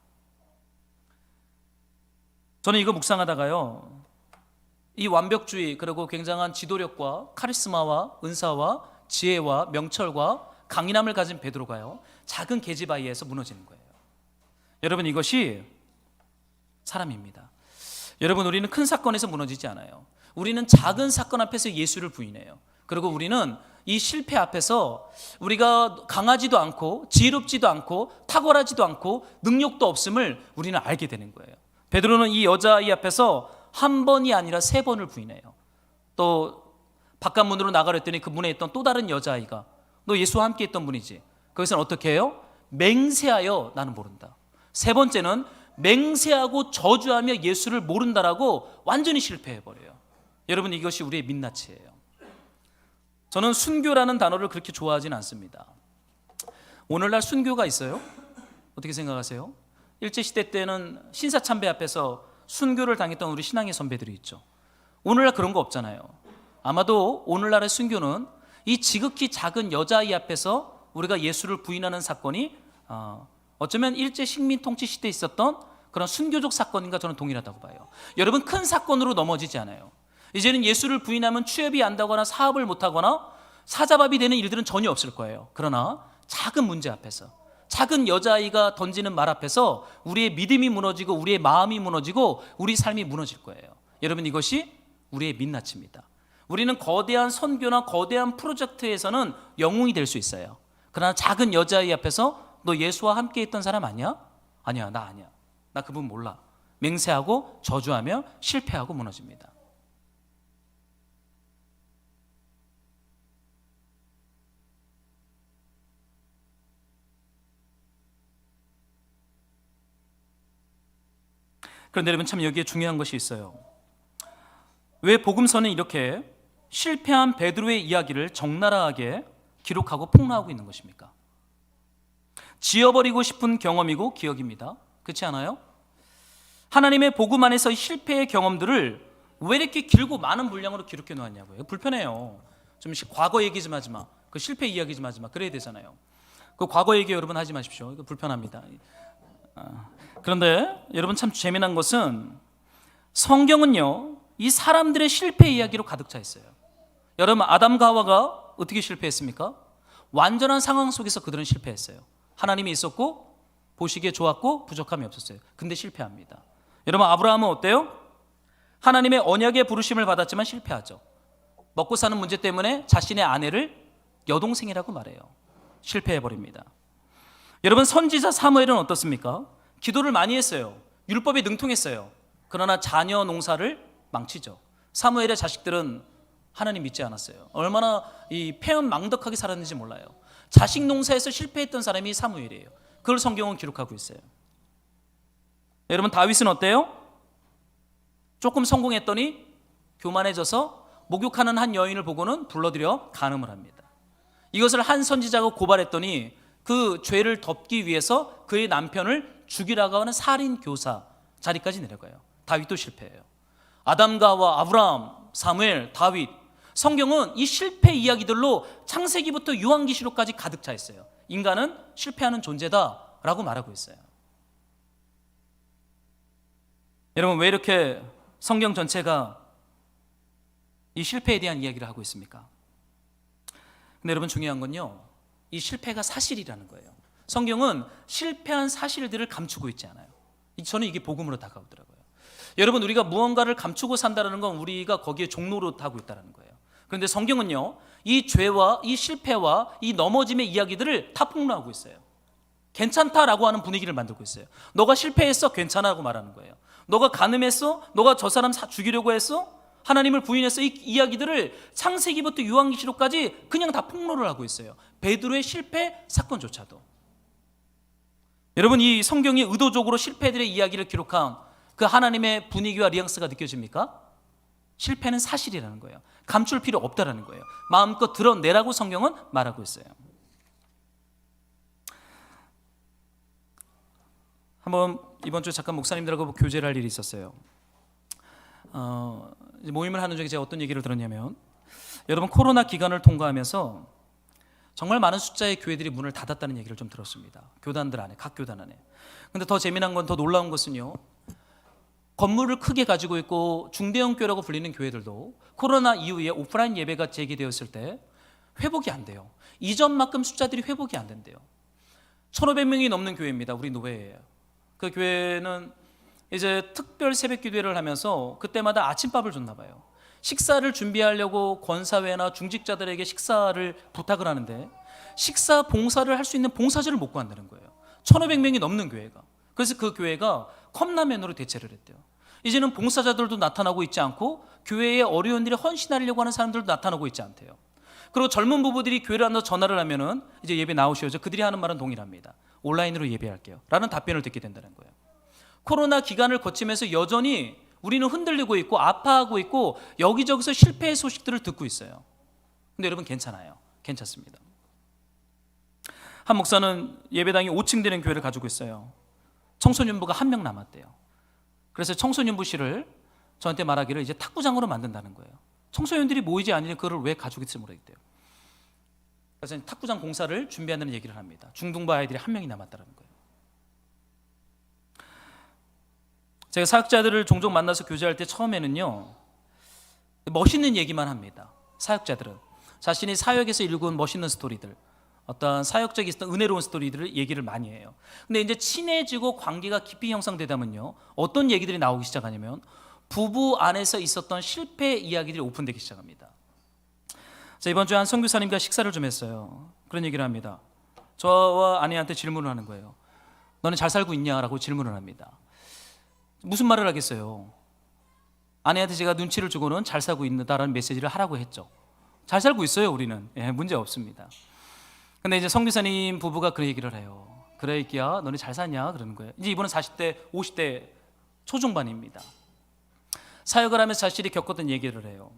저는 이거 묵상하다가요, 이 완벽주의 그리고 굉장한 지도력과 카리스마와 은사와 지혜와 명철과 강인함을 가진 베드로가요, 작은 계집아이에서 무너지는 거예요. 여러분, 이것이 사람입니다. 여러분, 우리는 큰 사건에서 무너지지 않아요. 우리는 작은 사건 앞에서 예수를 부인해요. 그리고 우리는 이 실패 앞에서 우리가 강하지도 않고 지혜롭지도 않고 탁월하지도 않고 능력도 없음을 우리는 알게 되는 거예요. 베드로는 이 여자아이 앞에서 한 번이 아니라 3번을 부인해요. 또 바깥문으로 나가랬더니 그 문에 있던 또 다른 여자아이가 너 예수와 함께 있던 분이지? 거기서는 어떻게 해요? 맹세하여 나는 모른다. 3번째는 맹세하고 저주하며 예수를 모른다라고 완전히 실패해버려요. 여러분, 이것이 우리의 민낯이에요. 저는 순교라는 단어를 그렇게 좋아하진 않습니다. 오늘날 순교가 있어요? 어떻게 생각하세요? 일제시대 때는 신사참배 앞에서 순교를 당했던 우리 신앙의 선배들이 있죠. 오늘날 그런 거 없잖아요. 아마도 오늘날의 순교는 이 지극히 작은 여자아이 앞에서 우리가 예수를 부인하는 사건이 어쩌면 일제 식민 통치 시대에 있었던 그런 순교적 사건인가 저는 동일하다고 봐요. 여러분, 큰 사건으로 넘어지지 않아요. 이제는 예수를 부인하면 취업이 안 되거나 사업을 못 하거나 사자밥이 되는 일들은 전혀 없을 거예요. 그러나 작은 문제 앞에서, 작은 여자아이가 던지는 말 앞에서 우리의 믿음이 무너지고 우리의 마음이 무너지고 우리 삶이 무너질 거예요. 여러분, 이것이 우리의 민낯입니다. 우리는 거대한 선교나 거대한 프로젝트에서는 영웅이 될 수 있어요. 그러나 작은 여자아이 앞에서 너 예수와 함께 있던 사람 아니야? 아니야, 나 아니야. 나 그분 몰라. 맹세하고 저주하며 실패하고 무너집니다. 그런데 여러분, 참 여기에 중요한 것이 있어요. 왜 복음서는 이렇게 실패한 베드로의 이야기를 적나라하게 기록하고 폭로하고 있는 것입니까? 지워버리고 싶은 경험이고 기억입니다. 그렇지 않아요? 하나님의 복음 안에서 실패의 경험들을 왜 이렇게 길고 많은 분량으로 기록해 놓았냐고요. 불편해요. 좀 과거 얘기 좀 하지 마. 그 실패 이야기 좀 하지 마. 그래야 되잖아요. 그 과거 얘기 여러분 하지 마십시오. 이거 불편합니다. 그런데 여러분 참 재미난 것은 성경은요, 이 사람들의 실패 이야기로 가득 차 있어요. 여러분, 아담과 하와가 어떻게 실패했습니까? 완전한 상황 속에서 그들은 실패했어요. 하나님이 있었고 보시기에 좋았고 부족함이 없었어요. 근데 실패합니다. 여러분, 아브라함은 어때요? 하나님의 언약의 부르심을 받았지만 실패하죠. 먹고 사는 문제 때문에 자신의 아내를 여동생이라고 말해요. 실패해버립니다. 여러분, 선지자 사무엘은 어떻습니까? 기도를 많이 했어요. 율법에 능통했어요. 그러나 자녀 농사를 망치죠. 사무엘의 자식들은 하나님 믿지 않았어요. 얼마나 이 패언망덕하게 살았는지 몰라요. 자식 농사에서 실패했던 사람이 사무엘이에요. 그걸 성경은 기록하고 있어요. 여러분, 다윗은 어때요? 조금 성공했더니 교만해져서 목욕하는 한 여인을 보고는 불러들여 간음을 합니다. 이것을 한 선지자가 고발했더니 그 죄를 덮기 위해서 그의 남편을 죽이라고 하는 살인 교사 자리까지 내려가요. 다윗도 실패해요. 아담과 하와, 아브라함, 사무엘, 다윗, 성경은 이 실패 이야기들로 창세기부터 요한계시록까지 가득 차 있어요. 인간은 실패하는 존재다라고 말하고 있어요. 여러분, 왜 이렇게 성경 전체가 이 실패에 대한 이야기를 하고 있습니까? 근데 여러분, 중요한 건요, 이 실패가 사실이라는 거예요. 성경은 실패한 사실들을 감추고 있지 않아요. 저는 이게 복음으로 다가오더라고요. 여러분, 우리가 무언가를 감추고 산다는 건 우리가 거기에 종로로 타고 있다는 거예요. 그런데 성경은요, 이 죄와 이 실패와 이 넘어짐의 이야기들을 다 폭로하고 있어요. 괜찮다라고 하는 분위기를 만들고 있어요. 너가 실패했어? 괜찮아라고 말하는 거예요. 너가 간음했어? 너가 저 사람 죽이려고 했어? 하나님을 부인했어? 이 이야기들을 창세기부터 요한계시록까지 그냥 다 폭로를 하고 있어요. 베드로의 실패 사건조차도. 여러분, 이 성경이 의도적으로 실패들의 이야기를 기록한 그 하나님의 분위기와 뉘앙스가 느껴집니까? 실패는 사실이라는 거예요. 감출 필요 없다라는 거예요. 마음껏 드러내라고 성경은 말하고 있어요. 한번 이번 주에 잠깐 목사님들하고 교제를 할 일이 있었어요. 모임을 하는 중에 제가 어떤 얘기를 들었냐면, 여러분, 코로나 기간을 통과하면서 정말 많은 숫자의 교회들이 문을 닫았다는 얘기를 좀 들었습니다. 교단들 안에, 각 교단 안에. 근데 더 재미난 건, 더 놀라운 것은요, 건물을 크게 가지고 있고 중대형 교회라고 불리는 교회들도 코로나 이후에 오프라인 예배가 재개되었을 때 회복이 안 돼요. 이전만큼 숫자들이 회복이 안 된대요. 1,500명이 넘는 교회입니다. 우리 노회예요. 그 교회는 이제 특별 새벽 기도회를 하면서 그때마다 아침밥을 줬나 봐요. 식사를 준비하려고 권사회나 중직자들에게 식사를 부탁을 하는데 식사 봉사를 할 수 있는 봉사자를 못 구한다는 거예요. 1,500명이 넘는 교회가. 그래서 그 교회가 컵라면으로 대체를 했대요. 이제는 봉사자들도 나타나고 있지 않고 교회의 어려운 일에 헌신하려고 하는 사람들도 나타나고 있지 않대요. 그리고 젊은 부부들이 교회를 앉아서 전화를 하면은 이제 예배 나오셔야죠. 그들이 하는 말은 동일합니다. 온라인으로 예배할게요 라는 답변을 듣게 된다는 거예요. 코로나 기간을 거치면서 여전히 우리는 흔들리고 있고 아파하고 있고 여기저기서 실패의 소식들을 듣고 있어요. 근데 여러분, 괜찮아요. 괜찮습니다. 한 목사는 예배당이 5층 되는 교회를 가지고 있어요. 청소년부가 1명 남았대요. 그래서 청소년부실을 저한테 말하기를 이제 탁구장으로 만든다는 거예요. 청소년들이 모이지 않으니 그걸 왜 가지고 있을지 모르겠대요. 그래서 탁구장 공사를 준비한다는 얘기를 합니다. 중등부 아이들이 1명이 남았다는 거예요. 제가 사역자들을 종종 만나서 교제할 때 처음에는요, 멋있는 얘기만 합니다. 사역자들은 자신이 사역에서 읽은 멋있는 스토리들, 어떤 사역적인 은혜로운 스토리들을 얘기를 많이 해요. 근데 이제 친해지고 관계가 깊이 형성되다 보면요, 어떤 얘기들이 나오기 시작하냐면 부부 안에서 있었던 실패 이야기들이 오픈되기 시작합니다. 자, 이번 주에 한 선교사님과 식사를 좀 했어요. 그런 얘기를 합니다. 저와 아내한테 질문을 하는 거예요. 너는 잘 살고 있냐라고 질문을 합니다. 무슨 말을 하겠어요? 아내한테 제가 눈치를 주고는 잘 살고 있다라는 메시지를 하라고 했죠. 잘 살고 있어요, 우리는. 예, 문제 없습니다. 근데 이제 선교사님 부부가 그런 얘기를 해요. 그래, 이끼야, 너네 잘 사냐? 그러는 거예요. 이제 이분은 40대, 50대 초중반입니다. 사역을 하면서 자신이 겪었던 얘기를 해요.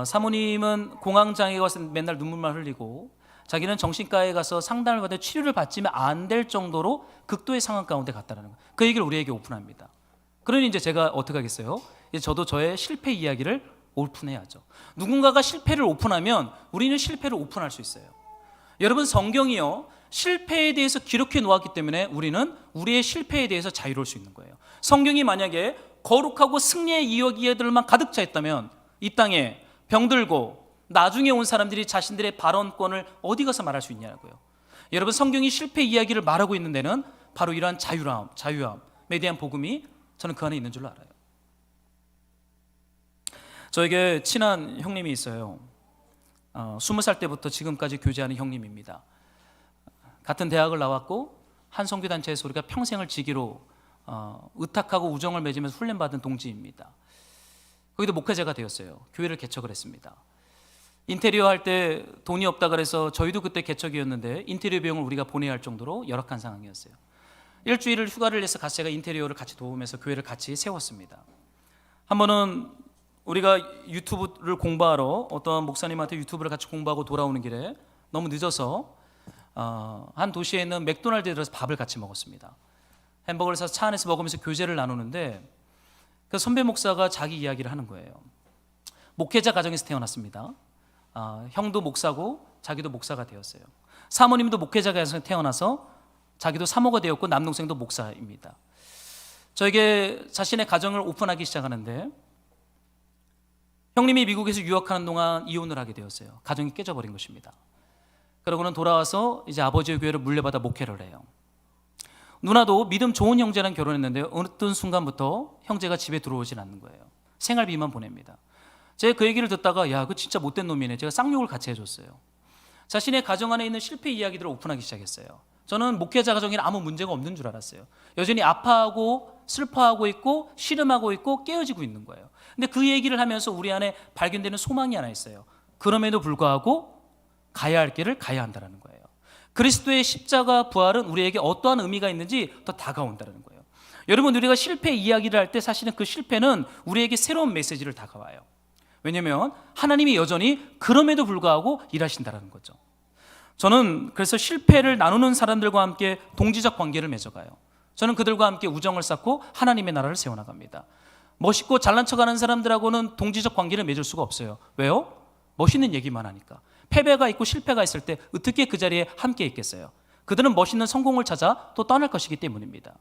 사모님은 공황장애가 와서 맨날 눈물만 흘리고 자기는 정신과에 가서 상담을 받아 치료를 받지만 안 될 정도로 극도의 상황 가운데 갔다는 거예요. 그 얘기를 우리에게 오픈합니다. 그러니 이제 제가 어떻게 하겠어요? 이제 저도 저의 실패 이야기를 오픈해야죠. 누군가가 실패를 오픈하면 우리는 실패를 오픈할 수 있어요. 여러분, 성경이요, 실패에 대해서 기록해 놓았기 때문에 우리는 우리의 실패에 대해서 자유로울 수 있는 거예요. 성경이 만약에 거룩하고 승리의 이야기들만 가득 차 있다면 이 땅에 병들고 나중에 온 사람들이 자신들의 발언권을 어디 가서 말할 수 있냐고요. 여러분, 성경이 실패 이야기를 말하고 있는 데는 바로 이러한 자유함에 대한 복음이 저는 그 안에 있는 줄로 알아요. 저에게 친한 형님이 있어요. 20살 때부터 지금까지 교제하는 형님입니다. 같은 대학을 나왔고 한 선교단체에서 우리가 평생을 지기로 의탁하고 우정을 맺으면서 훈련받은 동지입니다. 거기도 목회자가 되었어요. 교회를 개척을 했습니다. 인테리어 할 때 돈이 없다 그래서 저희도 그때 개척이었는데 인테리어 비용을 우리가 보내야 할 정도로 열악한 상황이었어요. 일주일을 휴가를 내서 같이 제가 인테리어를 같이 도우면서 교회를 같이 세웠습니다. 한 번은 우리가 유튜브를 공부하러 어떤 목사님한테 유튜브를 같이 공부하고 돌아오는 길에 너무 늦어서 한 도시에 있는 맥도날드에 들어서 밥을 같이 먹었습니다. 햄버거를 사서 차 안에서 먹으면서 교제를 나누는데 그 선배 목사가 자기 이야기를 하는 거예요. 목회자 가정에서 태어났습니다. 형도 목사고 자기도 목사가 되었어요. 사모님도 목회자 가정에서 태어나서 자기도 사모가 되었고 남동생도 목사입니다. 저에게 자신의 가정을 오픈하기 시작하는데 형님이 미국에서 유학하는 동안 이혼을 하게 되었어요. 가정이 깨져버린 것입니다. 그러고는 돌아와서 이제 아버지의 교회를 물려받아 목회를 해요. 누나도 믿음 좋은 형제랑 결혼했는데 어떤 순간부터 형제가 집에 들어오진 않는 거예요. 생활비만 보냅니다. 제가 그 얘기를 듣다가 야, 그 진짜 못된 놈이네. 제가 쌍욕을 같이 해줬어요. 자신의 가정 안에 있는 실패 이야기들을 오픈하기 시작했어요. 저는 목회자 가정에는 아무 문제가 없는 줄 알았어요. 여전히 아파하고 슬퍼하고 있고 씨름하고 있고 깨어지고 있는 거예요. 근데 그 얘기를 하면서 우리 안에 발견되는 소망이 하나 있어요. 그럼에도 불구하고 가야 할 길을 가야 한다는 거예요. 그리스도의 십자가 부활은 우리에게 어떠한 의미가 있는지 더 다가온다는 거예요. 여러분, 우리가 실패 이야기를 할 때 사실은 그 실패는 우리에게 새로운 메시지를 다가와요. 왜냐하면 하나님이 여전히 그럼에도 불구하고 일하신다는 거죠. 저는 그래서 실패를 나누는 사람들과 함께 동지적 관계를 맺어가요. 저는 그들과 함께 우정을 쌓고 하나님의 나라를 세워나갑니다. 멋있고 잘난 척하는 사람들하고는 동지적 관계를 맺을 수가 없어요. 왜요? 멋있는 얘기만 하니까. 패배가 있고 실패가 있을 때 어떻게 그 자리에 함께 있겠어요? 그들은 멋있는 성공을 찾아 또 떠날 것이기 때문입니다.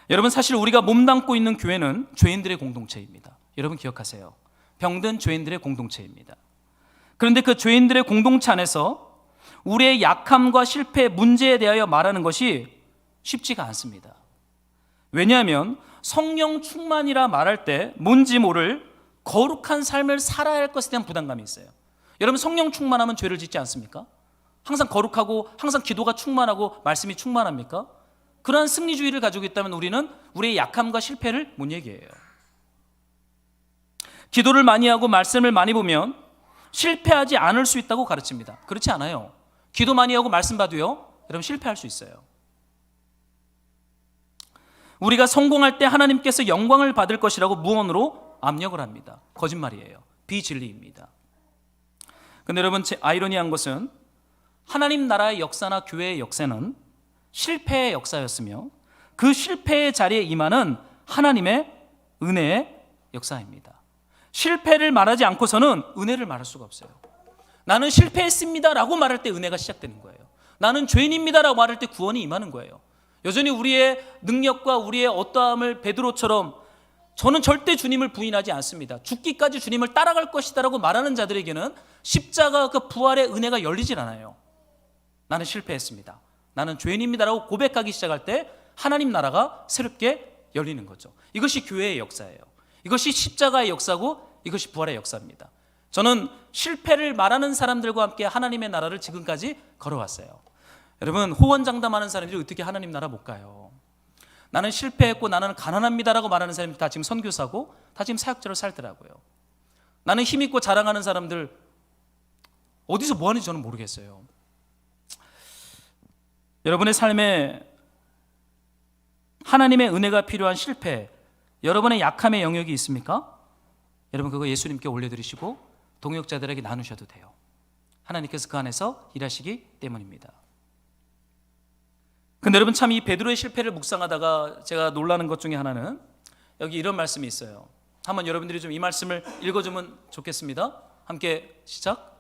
여러분, 사실 우리가 몸담고 있는 교회는 죄인들의 공동체입니다. 여러분 기억하세요. 병든 죄인들의 공동체입니다. 그런데 그 죄인들의 공동체 안에서 우리의 약함과 실패, 문제에 대하여 말하는 것이 쉽지가 않습니다. 왜냐하면 성령 충만이라 말할 때 뭔지 모를 거룩한 삶을 살아야 할 것에 대한 부담감이 있어요. 여러분, 성령 충만하면 죄를 짓지 않습니까? 항상 거룩하고 항상 기도가 충만하고 말씀이 충만합니까? 그러한 승리주의를 가지고 있다면 우리는 우리의 약함과 실패를 못 얘기해요. 기도를 많이 하고 말씀을 많이 보면 실패하지 않을 수 있다고 가르칩니다. 그렇지 않아요. 기도 많이 하고 말씀 봐도요, 여러분 실패할 수 있어요. 우리가 성공할 때 하나님께서 영광을 받을 것이라고 무언으로 압력을 합니다. 거짓말이에요. 비진리입니다. 근데 여러분, 제 아이러니한 것은 하나님 나라의 역사나 교회의 역사는 실패의 역사였으며 그 실패의 자리에 임하는 하나님의 은혜의 역사입니다. 실패를 말하지 않고서는 은혜를 말할 수가 없어요. 나는 실패했습니다 라고 말할 때 은혜가 시작되는 거예요. 나는 죄인입니다 라고 말할 때 구원이 임하는 거예요. 여전히 우리의 능력과 우리의 어떠함을 베드로처럼 저는 절대 주님을 부인하지 않습니다, 죽기까지 주님을 따라갈 것이다 라고 말하는 자들에게는 십자가 그 부활의 은혜가 열리질 않아요. 나는 실패했습니다, 나는 죄인입니다 라고 고백하기 시작할 때 하나님 나라가 새롭게 열리는 거죠. 이것이 교회의 역사예요. 이것이 십자가의 역사고 이것이 부활의 역사입니다. 저는 실패를 말하는 사람들과 함께 하나님의 나라를 지금까지 걸어왔어요. 여러분, 호언장담하는 사람들이 어떻게 하나님 나라 못 가요? 나는 실패했고 나는 가난합니다라고 말하는 사람들이 다 지금 선교사고 다 지금 사역자로 살더라고요. 나는 힘있고 자랑하는 사람들 어디서 뭐 하는지 저는 모르겠어요. 여러분의 삶에 하나님의 은혜가 필요한 실패, 여러분의 약함의 영역이 있습니까? 여러분, 그거 예수님께 올려드리시고 동역자들에게 나누셔도 돼요. 하나님께서 그 안에서 일하시기 때문입니다. 근데 여러분, 참 이 베드로의 실패를 묵상하다가 제가 놀라는 것 중에 하나는 여기 이런 말씀이 있어요. 한번 여러분들이 좀 이 말씀을 읽어주면 좋겠습니다. 함께 시작.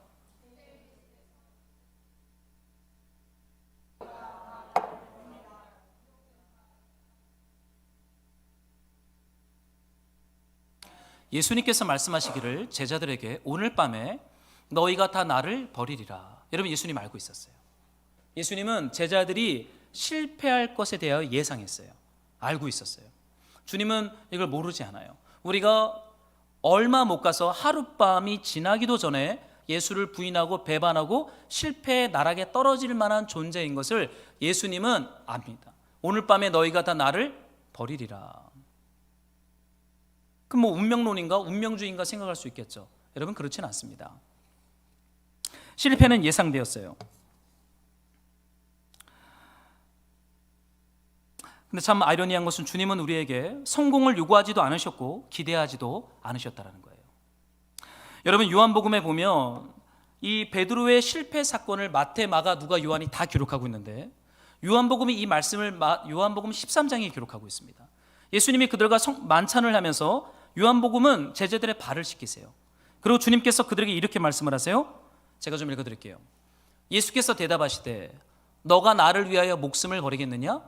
예수님께서 말씀하시기를 제자들에게 오늘 밤에 너희가 다 나를 버리리라. 여러분, 예수님 알고 있었어요. 예수님은 제자들이 실패할 것에 대하여 예상했어요. 알고 있었어요. 주님은 이걸 모르지 않아요. 우리가 얼마 못 가서 하룻밤이 지나기도 전에 예수를 부인하고 배반하고 실패의 나락에 떨어질 만한 존재인 것을 예수님은 압니다. 오늘 밤에 너희가 다 나를 버리리라. 그럼 뭐 운명론인가 운명주의인가 생각할 수 있겠죠. 여러분, 그렇지는 않습니다. 실패는 예상되었어요. 근데 참 아이러니한 것은 주님은 우리에게 성공을 요구하지도 않으셨고 기대하지도 않으셨다는 거예요. 여러분, 요한복음에 보면 이 베드로의 실패 사건을 마태, 마가, 누가, 요한이 다 기록하고 있는데 요한복음이 이 말씀을 요한복음 13장에 기록하고 있습니다. 예수님이 그들과 만찬을 하면서 요한복음은 제자들의 발을 씻기세요. 그리고 주님께서 그들에게 이렇게 말씀을 하세요. 제가 좀 읽어드릴게요. 예수께서 대답하시되 너가 나를 위하여 목숨을 버리겠느냐?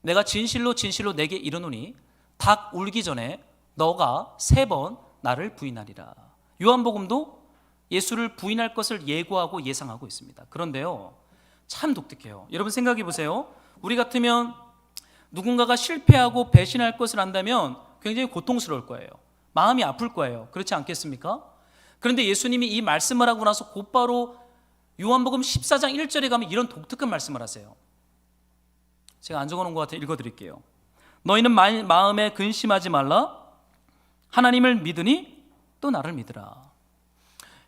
내가 진실로 진실로 내게 이르노니 닭 울기 전에 너가 3번 나를 부인하리라. 요한복음도 예수를 부인할 것을 예고하고 예상하고 있습니다. 그런데요, 참 독특해요. 여러분 생각해 보세요. 우리 같으면 누군가가 실패하고 배신할 것을 안다면 굉장히 고통스러울 거예요. 마음이 아플 거예요. 그렇지 않겠습니까? 그런데 예수님이 이 말씀을 하고 나서 곧바로 요한복음 14장 1절에 가면 이런 독특한 말씀을 하세요. 제가 안 적어놓은 것 같아요. 읽어드릴게요. 너희는 마음에 근심하지 말라. 하나님을 믿으니 또 나를 믿으라.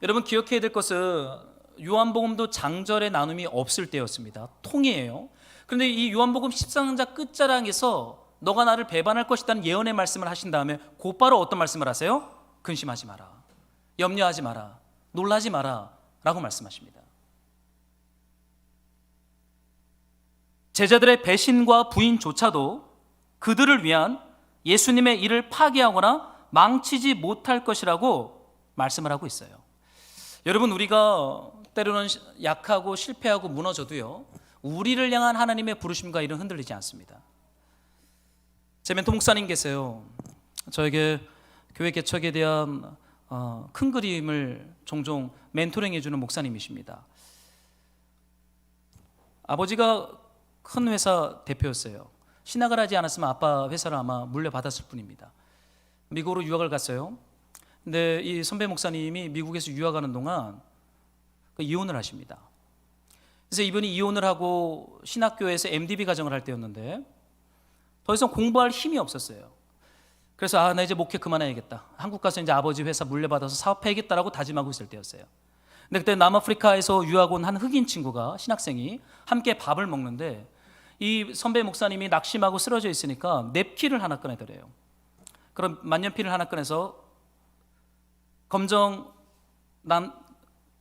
여러분, 기억해야 될 것은 요한복음도 장절의 나눔이 없을 때였습니다. 통이에요. 그런데 이 요한복음 14장 끝자락에서 너가 나를 배반할 것이라는 예언의 말씀을 하신 다음에 곧바로 어떤 말씀을 하세요? 근심하지 마라, 염려하지 마라, 놀라지 마라 라고 말씀하십니다. 제자들의 배신과 부인조차도 그들을 위한 예수님의 일을 파괴하거나 망치지 못할 것이라고 말씀을 하고 있어요. 여러분, 우리가 때로는 약하고 실패하고 무너져도요, 우리를 향한 하나님의 부르심과 일은 흔들리지 않습니다. 제 멘토 목사님 계세요. 저에게 교회 개척에 대한 큰 그림을 종종 멘토링 해주는 목사님이십니다. 아버지가 큰 회사 대표였어요. 신학을 하지 않았으면 아빠 회사를 아마 물려받았을 뿐입니다. 미국으로 유학을 갔어요. 근데 이 선배 목사님이 미국에서 유학하는 동안 이혼을 하십니다. 그래서 이분이 이혼을 하고 신학교에서 MDB 과정을 할 때였는데 더 이상 공부할 힘이 없었어요. 그래서 나 이제 목회 그만해야겠다. 한국 가서 이제 아버지 회사 물려받아서 사업해야겠다라고 다짐하고 있을 때였어요. 근데 그때 남아프리카에서 유학 온 한 흑인 친구가, 신학생이 함께 밥을 먹는데 이 선배 목사님이 낙심하고 쓰러져 있으니까 냅킨을 하나 꺼내더래요. 그럼 만년필을 하나 꺼내서 검정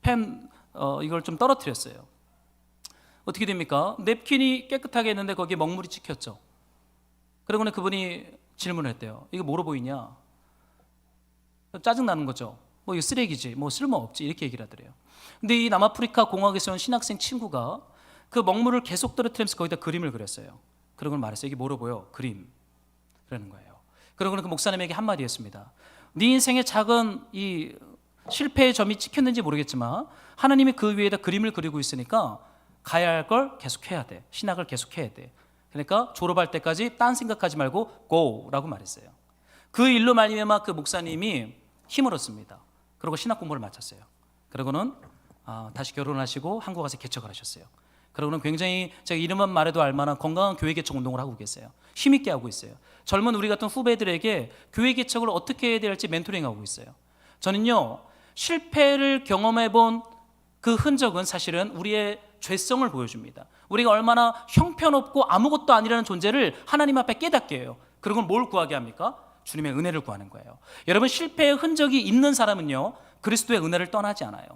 펜 이걸 좀 떨어뜨렸어요. 어떻게 됩니까? 냅킨이 깨끗하게 했는데 거기에 먹물이 찍혔죠. 그러고는 그분이 질문을 했대요. 이게 뭐로 보이냐? 짜증나는 거죠. 뭐 이거 쓰레기지, 뭐 쓸모없지, 이렇게 얘기를 하더래요. 근데 이 남아프리카 공화국에서 온 신학생 친구가 그 먹물을 계속 떨어뜨리면서 거기다 그림을 그렸어요. 그러고 말했어요. 이게 뭐로 보여? 그림. 그러는 거예요. 그러고는 그 목사님에게 한마디 했습니다. 네 인생에 작은 이 실패의 점이 찍혔는지 모르겠지만 하나님이 그 위에다 그림을 그리고 있으니까 가야 할 걸 계속해야 돼. 신학을 계속해야 돼. 그러니까 졸업할 때까지 딴 생각하지 말고 고라고 말했어요. 그 일로 말미암아 그 목사님이 힘을 얻습니다. 그리고 신학 공부를 마쳤어요. 그러고는 다시 결혼하시고 한국 가서 개척을 하셨어요. 그러고는 굉장히 제가 이름만 말해도 알만한 건강한 교회 개척 운동을 하고 계세요. 힘있게 하고 있어요. 젊은 우리 같은 후배들에게 교회 개척을 어떻게 해야 될지 멘토링하고 있어요. 저는요, 실패를 경험해 본 그 흔적은 사실은 우리의 죄성을 보여줍니다. 우리가 얼마나 형편없고 아무것도 아니라는 존재를 하나님 앞에 깨닫게 해요. 그리고 뭘 구하게 합니까? 주님의 은혜를 구하는 거예요. 여러분, 실패의 흔적이 있는 사람은요, 그리스도의 은혜를 떠나지 않아요.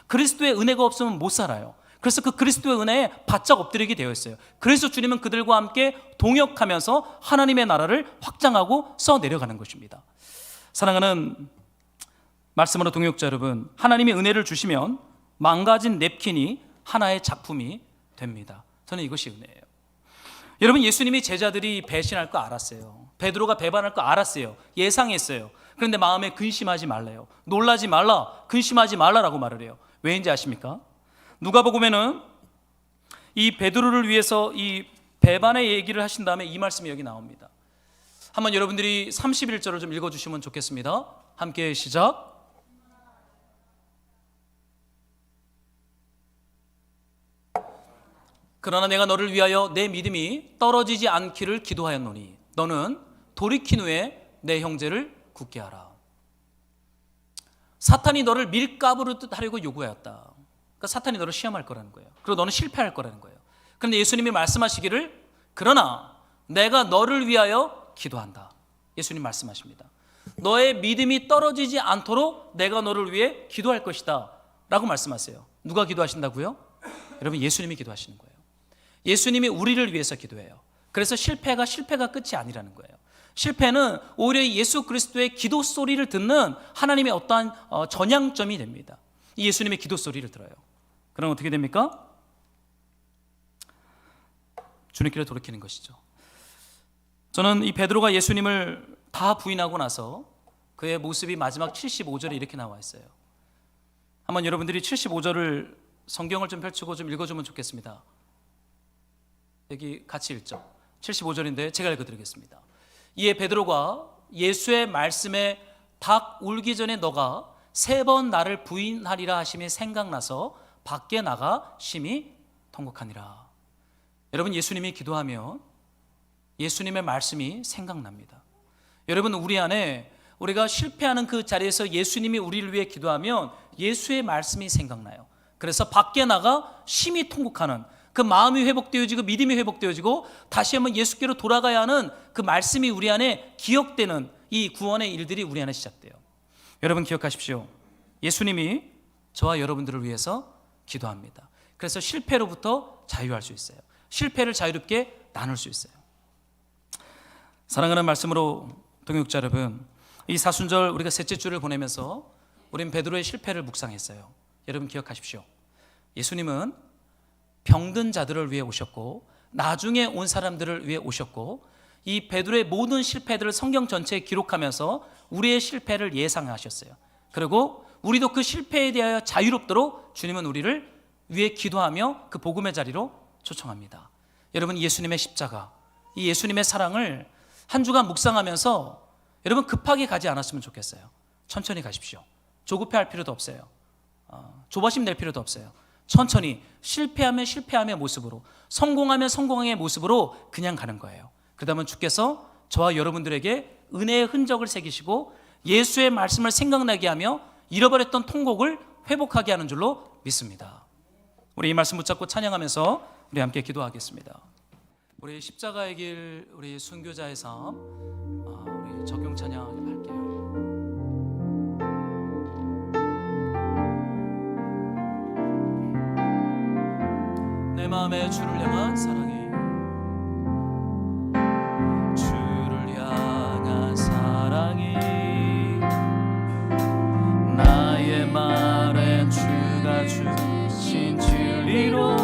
그리스도의 은혜가 없으면 못 살아요. 그래서 그 그리스도의 은혜에 바짝 엎드리게 되어 있어요. 그래서 주님은 그들과 함께 동역하면서 하나님의 나라를 확장하고 써내려가는 것입니다. 사랑하는 말씀으로 동역자 여러분, 하나님이 은혜를 주시면 망가진 냅킨이 하나의 작품이 됩니다. 저는 이것이 은혜예요. 여러분, 예수님이 제자들이 배신할 거 알았어요. 베드로가 배반할 거 알았어요. 예상했어요. 그런데 마음에 근심하지 말래요. 놀라지 말라, 근심하지 말라라고 말을 해요. 왜인지 아십니까? 누가복음에는 이 베드로를 위해서 이 배반의 얘기를 하신 다음에 이 말씀이 여기 나옵니다. 한번 여러분들이 31절을 좀 읽어주시면 좋겠습니다. 함께 시작. 그러나 내가 너를 위하여 내 믿음이 떨어지지 않기를 기도하였노니 너는 돌이킨 후에 내 형제를 굳게 하라. 사탄이 너를 밀가부로 하려고 요구하였다. 그러니까 사탄이 너를 시험할 거라는 거예요. 그리고 너는 실패할 거라는 거예요. 그런데 예수님이 말씀하시기를 그러나 내가 너를 위하여 기도한다. 예수님 말씀하십니다. 너의 믿음이 떨어지지 않도록 내가 너를 위해 기도할 것이다 라고 말씀하세요. 누가 기도하신다고요? 여러분, 예수님이 기도하시는 거예요. 예수님이 우리를 위해서 기도해요. 그래서 실패가 끝이 아니라는 거예요. 실패는 오히려 예수 그리스도의 기도 소리를 듣는 하나님의 어떠한 전향점이 됩니다. 이 예수님의 기도 소리를 들어요. 그럼 어떻게 됩니까? 주님께로 돌이키는 것이죠. 저는 이 베드로가 예수님을 다 부인하고 나서 그의 모습이 마지막 75절에 이렇게 나와 있어요. 한번 여러분들이 75절을 성경을 좀 펼치고 좀 읽어주면 좋겠습니다. 여기 같이 읽죠. 75절인데 제가 읽어드리겠습니다. 이에 베드로가 예수의 말씀에 닭 울기 전에 너가 3번 나를 부인하리라 하심이 생각나서 밖에 나가 심히 통곡하니라. 여러분, 예수님이 기도하면 예수님의 말씀이 생각납니다. 여러분, 우리 안에 우리가 실패하는 그 자리에서 예수님이 우리를 위해 기도하면 예수의 말씀이 생각나요. 그래서 밖에 나가 심히 통곡하는 그 마음이 회복되어지고 믿음이 회복되어지고 다시 한번 예수께로 돌아가야 하는 그 말씀이 우리 안에 기억되는 이 구원의 일들이 우리 안에 시작돼요. 여러분, 기억하십시오. 예수님이 저와 여러분들을 위해서 기도합니다. 그래서 실패로부터 자유할 수 있어요. 실패를 자유롭게 나눌 수 있어요. 사랑하는 말씀으로 동역자 여러분, 이 사순절 우리가 셋째 주를 보내면서 우린 베드로의 실패를 묵상했어요. 여러분, 기억하십시오. 예수님은 병든 자들을 위해 오셨고 나중에 온 사람들을 위해 오셨고 이 베드로의 모든 실패들을 성경 전체에 기록하면서 우리의 실패를 예상하셨어요. 그리고 우리도 그 실패에 대하여 자유롭도록 주님은 우리를 위해 기도하며 그 복음의 자리로 초청합니다. 여러분, 예수님의 십자가, 이 예수님의 사랑을 한 주간 묵상하면서 여러분 급하게 가지 않았으면 좋겠어요. 천천히 가십시오. 조급해할 필요도 없어요. 조바심 낼 필요도 없어요. 천천히 실패하면 실패함의 모습으로, 성공하면 성공의 모습으로 그냥 가는 거예요. 그러다 보면 주께서 저와 여러분들에게 은혜의 흔적을 새기시고 예수의 말씀을 생각나게 하며 잃어버렸던 통곡을 회복하게 하는 줄로 믿습니다. 우리 이 말씀 붙잡고 찬양하면서 우리 함께 기도하겠습니다. 우리 십자가의 길, 우리 순교자의 삶, 우리 적용 찬양 할게요. 내 마음에 주를 향한 사랑이, 주를 향한 사랑이 나의 말엔 주가 주신 진리로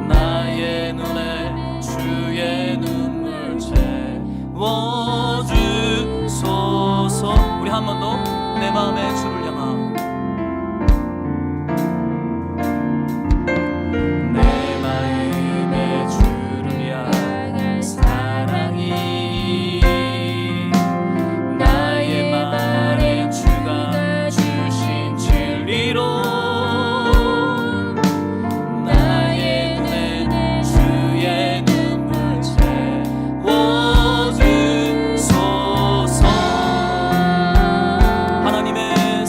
나의 눈에 주의 눈물 채워주소서. 우리 한 번 더. 내 마음에 주를 향한, 내 마음에 주를 향한 사랑이 나의 말에 주가 주신 진리로 나의 눈에 주의 눈물 채워주소서. 하나님의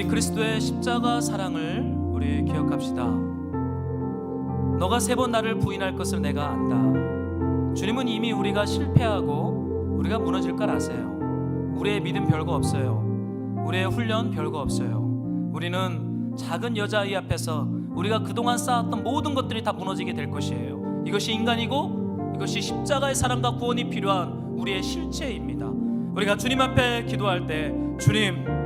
그리스도의 십자가 사랑을 우리 기억합시다. 너가 3번 나를 부인할 것을 내가 안다. 주님은 이미 우리가 실패하고 우리가 무너질 걸 아세요. 우리의 믿음 별거 없어요. 우리의 훈련 별거 없어요. 우리는 작은 여자아이 앞에서 우리가 그동안 쌓았던 모든 것들이 다 무너지게 될 것이에요. 이것이 인간이고 이것이 십자가의 사랑과 구원이 필요한 우리의 실체입니다. 우리가 주님 앞에 기도할 때, 주님,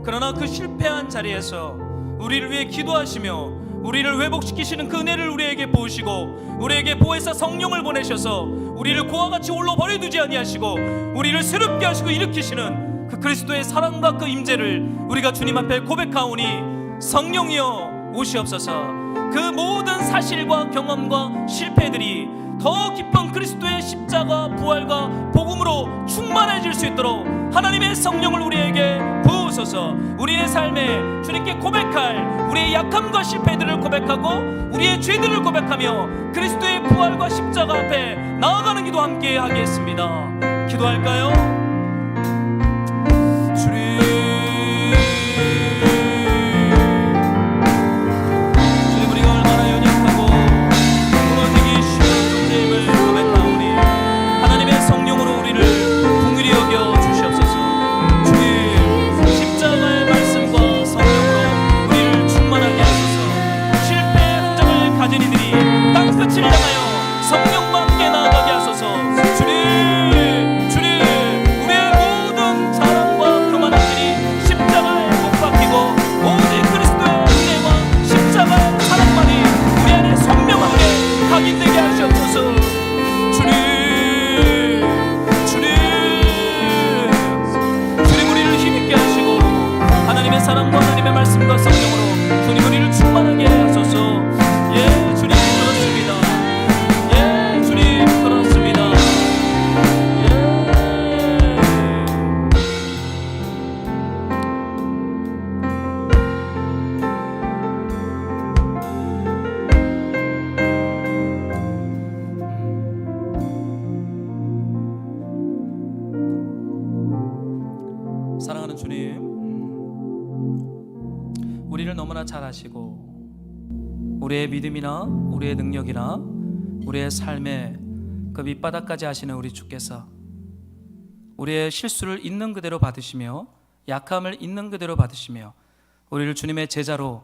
그러나 그 실패한 자리에서 우리를 위해 기도하시며 우리를 회복시키시는 그 은혜를 우리에게 부으시고 우리에게 보혜사 성령을 보내셔서 우리를 고와 같이 홀로 버려두지 아니하시고 우리를 새롭게 하시고 일으키시는 그 그리스도의 사랑과 그 임재를 우리가 주님 앞에 고백하오니, 성령이여 오시옵소서. 그 모든 사실과 경험과 실패들이 더 깊은 그리스도의 십자가 부활과 복음으로 충만해질 수 있도록 하나님의 성령을 우리에게 부으소서. 우리의 삶에 주님께 고백할 우리의 약함과 실패들을 고백하고 우리의 죄들을 고백하며 그리스도의 부활과 십자가 앞에 나아가는 기도 함께 하겠습니다. 기도할까요? 사랑과 하나님의 말씀과 성령으로 주님 우리를 충만하게 하소서. 예, 주님 그렇습니다. 예, 주님 그렇습니다. 사랑하는 주님, 우리를 너무나 잘 아시고 우리의 믿음이나 우리의 능력이나 우리의 삶의 그 밑바닥까지 아시는 우리 주께서 우리의 실수를 있는 그대로 받으시며 약함을 있는 그대로 받으시며 우리를 주님의 제자로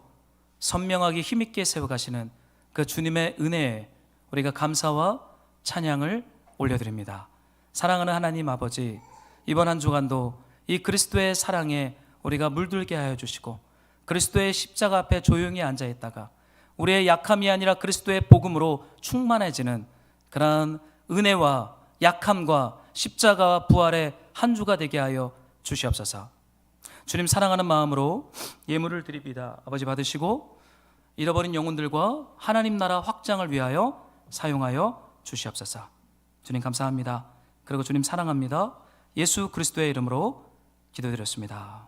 선명하게 힘있게 세워가시는 그 주님의 은혜에 우리가 감사와 찬양을 올려드립니다. 사랑하는 하나님 아버지, 이번 한 주간도 이 그리스도의 사랑에 우리가 물들게 하여 주시고 그리스도의 십자가 앞에 조용히 앉아있다가 우리의 약함이 아니라 그리스도의 복음으로 충만해지는 그러한 은혜와 약함과 십자가와 부활의 한 주가 되게 하여 주시옵소서. 주님 사랑하는 마음으로 예물을 드립니다. 아버지 받으시고 잃어버린 영혼들과 하나님 나라 확장을 위하여 사용하여 주시옵소서. 주님 감사합니다. 그리고 주님 사랑합니다. 예수 그리스도의 이름으로 기도드렸습니다.